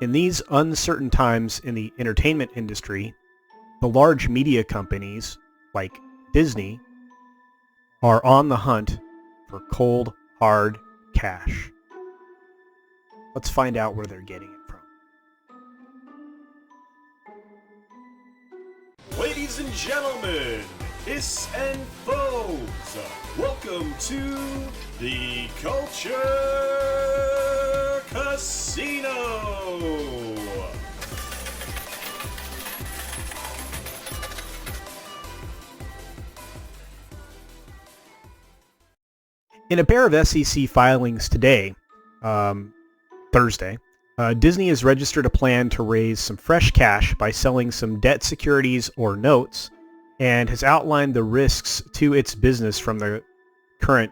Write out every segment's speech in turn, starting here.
In these uncertain times in the entertainment industry, the large media companies like Disney are on the hunt for cold, hard cash. Let's find out where they're getting it from. Ladies and gentlemen, hiss and foes, welcome to the Culture Casino. In a pair of SEC filings today, Thursday, Disney has registered a plan to raise some fresh cash by selling some debt securities or notes, and has outlined the risks to its business from the current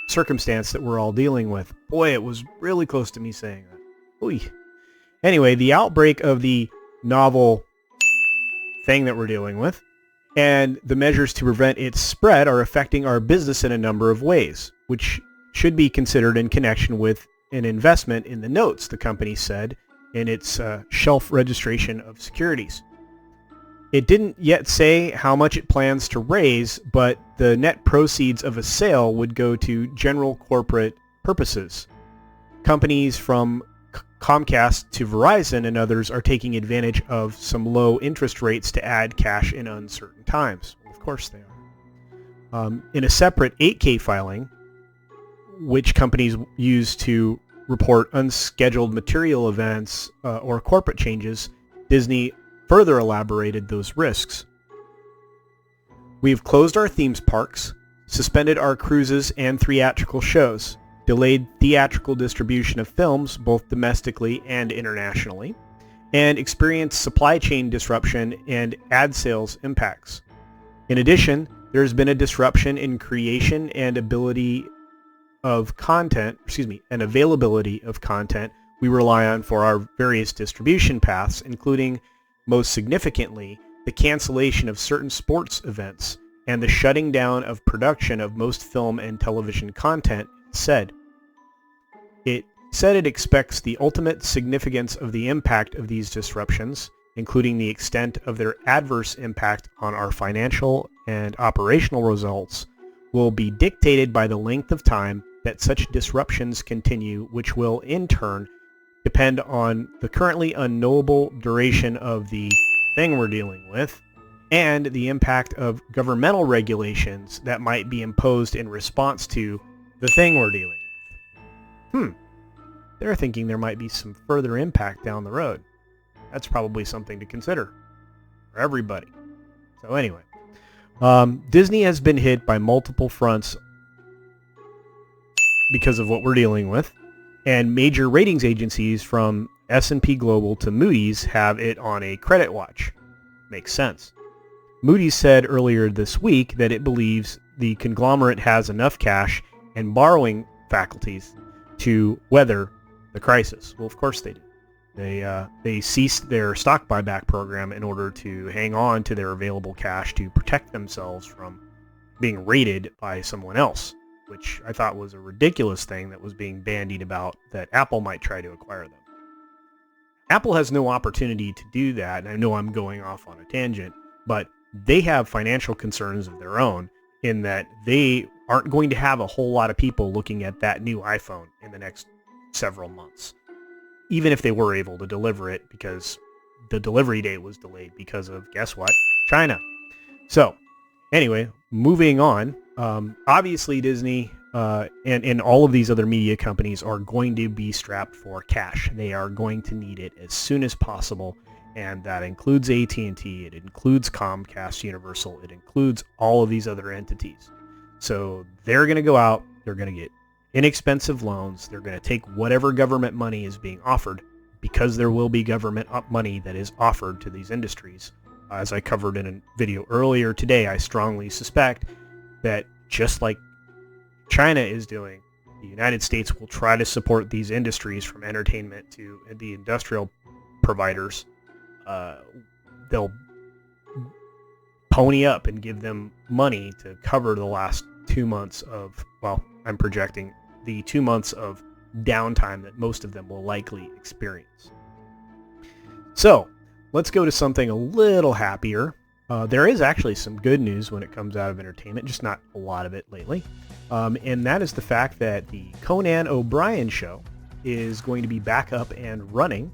circumstance that we're all dealing with. Boy, it was really close to me saying that. Oy. Anyway, the outbreak of the novel thing that we're dealing with and the measures to prevent its spread are affecting our business in a number of ways, which should be considered in connection with an investment in the notes, the company said in its shelf registration of securities. It didn't yet say how much it plans to raise, but the net proceeds of a sale would go to general corporate purposes. Companies from Comcast to Verizon and others are taking advantage of some low interest rates to add cash in uncertain times. Well, of course they are. In a separate 8K filing, which companies use to report unscheduled material events or corporate changes, Disney further elaborated those risks. We have closed our themes parks, suspended our cruises and theatrical shows, delayed theatrical distribution of films both domestically and internationally, and experienced supply chain disruption and ad sales impacts. In addition, there has been a disruption in creation and availability of content we rely on for our various distribution paths, including, most significantly, the cancellation of certain sports events and the shutting down of production of most film and television content, It said it expects the ultimate significance of the impact of these disruptions, including the extent of their adverse impact on our financial and operational results, will be dictated by the length of time that such disruptions continue, which will, in turn, depend on the currently unknowable duration of the thing we're dealing with, and the impact of governmental regulations that might be imposed in response to the thing we're dealing with. They're thinking there might be some further impact down the road. That's probably something to consider for everybody. So anyway, Disney has been hit by multiple fronts because of what we're dealing with, and major ratings agencies from S&P Global to Moody's have it on a credit watch. Makes sense. Moody's said earlier this week that it believes the conglomerate has enough cash and borrowing faculties to weather the crisis. Well, of course they do. They ceased their stock buyback program in order to hang on to their available cash to protect themselves from being raided by someone else, which I thought was a ridiculous thing that was being bandied about, that Apple might try to acquire them. Apple has no opportunity to do that, and I know I'm going off on a tangent, but they have financial concerns of their own in that they aren't going to have a whole lot of people looking at that new iPhone in the next several months, even if they were able to deliver it, because the delivery date was delayed because of, guess what? China. So anyway, moving on, obviously Disney and all of these other media companies are going to be strapped for cash. They are going to need it as soon as possible, and that includes AT&T, it includes Comcast, Universal, it includes all of these other entities. So they're going to go out, they're going to get inexpensive loans, they're going to take whatever government money is being offered, because there will be government money that is offered to these industries. As I covered in a video earlier today, I strongly suspect that just like China is doing, the United States will try to support these industries, from entertainment to the industrial providers. They'll pony up and give them money to cover the last 2 months of, well, I'm projecting the 2 months of downtime that most of them will likely experience. So let's go to something a little happier. There is actually some good news when it comes out of entertainment, just not a lot of it lately. And that is the fact that the Conan O'Brien show is going to be back up and running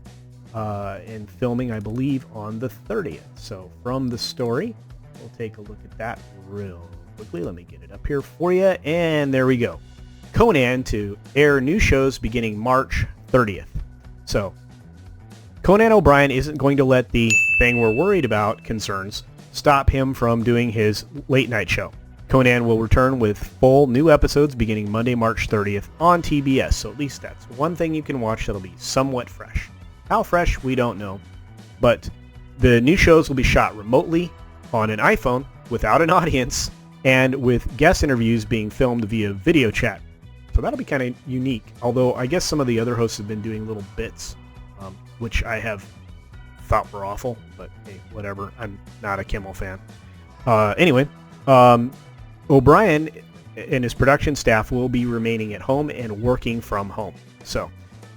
and filming, I believe, on the 30th. So from the story, we'll take a look at that real quickly. Let me get it up here for you. And there we go. Conan to air new shows beginning March 30th. So Conan O'Brien isn't going to let the thing we're worried about concerns stop him from doing his late night show. Conan will return with full new episodes beginning Monday, March 30th on TBS. So at least that's one thing you can watch that'll be somewhat fresh. How fresh, we don't know. But the new shows will be shot remotely on an iPhone without an audience and with guest interviews being filmed via video chat. So that'll be kind of unique. Although I guess some of the other hosts have been doing little bits, which I have thought were awful, but hey, whatever. I'm not a Kimmel fan. Anyway, O'Brien and his production staff will be remaining at home and working from home. So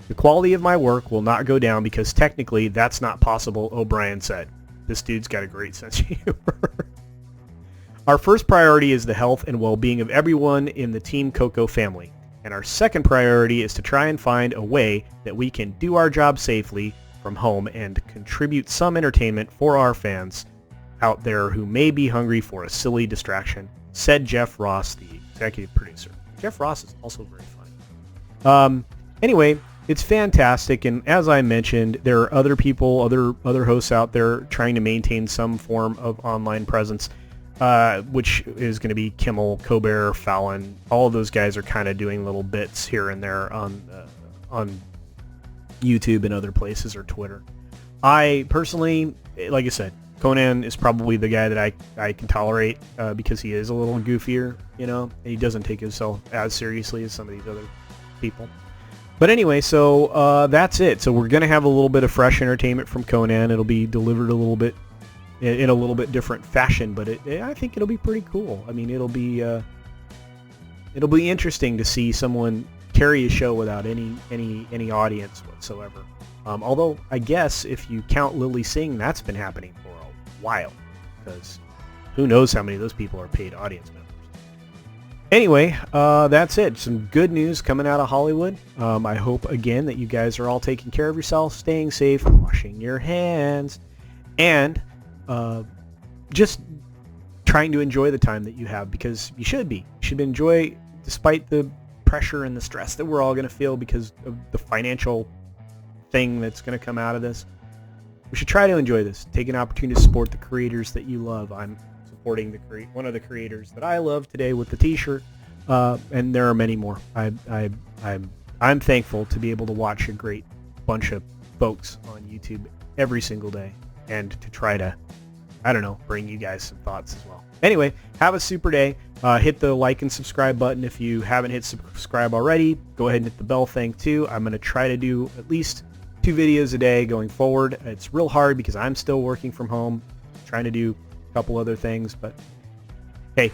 the quality of my work will not go down because technically that's not possible, O'Brien said. This dude's got a great sense of humor. Our first priority is the health and well-being of everyone in the Team Coco family. And our second priority is to try and find a way that we can do our job safely from home and contribute some entertainment for our fans out there who may be hungry for a silly distraction, said Jeff Ross, the executive producer. Jeff Ross is also very funny. Anyway, it's fantastic, and as I mentioned, there are other people, other hosts out there trying to maintain some form of online presence, which is going to be Kimmel, Colbert, Fallon. All of those guys are kind of doing little bits here and there on YouTube and other places, or Twitter. I personally, like I said, Conan is probably the guy that I can tolerate because he is a little goofier, and he doesn't take himself as seriously as some of these other people. But anyway, so that's it. So we're going to have a little bit of fresh entertainment from Conan. It'll be delivered a little bit in a little bit different fashion, but I think it'll be pretty cool. I mean, it'll be interesting to see someone carry a show without any audience whatsoever. Although I guess if you count Lily Singh, that's been happening for a while, because who knows how many of those people are paid audience members. Anyway, that's it. Some good news coming out of Hollywood. I hope again that you guys are all taking care of yourself, staying safe, washing your hands, and just trying to enjoy the time that you have, because you should enjoy despite the pressure and the stress that we're all going to feel because of the financial thing that's going to come out of this. We should try to enjoy this. Take an opportunity to support the creators that you love. I'm supporting one of the creators that I love today with the t-shirt, and there are many more. I'm thankful to be able to watch a great bunch of folks on YouTube every single day, and to try to, bring you guys some thoughts as well. Anyway, have a super day. Hit the like and subscribe button if you haven't hit subscribe already. Go ahead and hit the bell thing too. I'm going to try to do at least 2 videos a day going forward. It's real hard because I'm still working from home, trying to do a couple other things, but hey,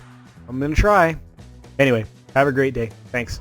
I'm going to try. Anyway, have a great day. Thanks.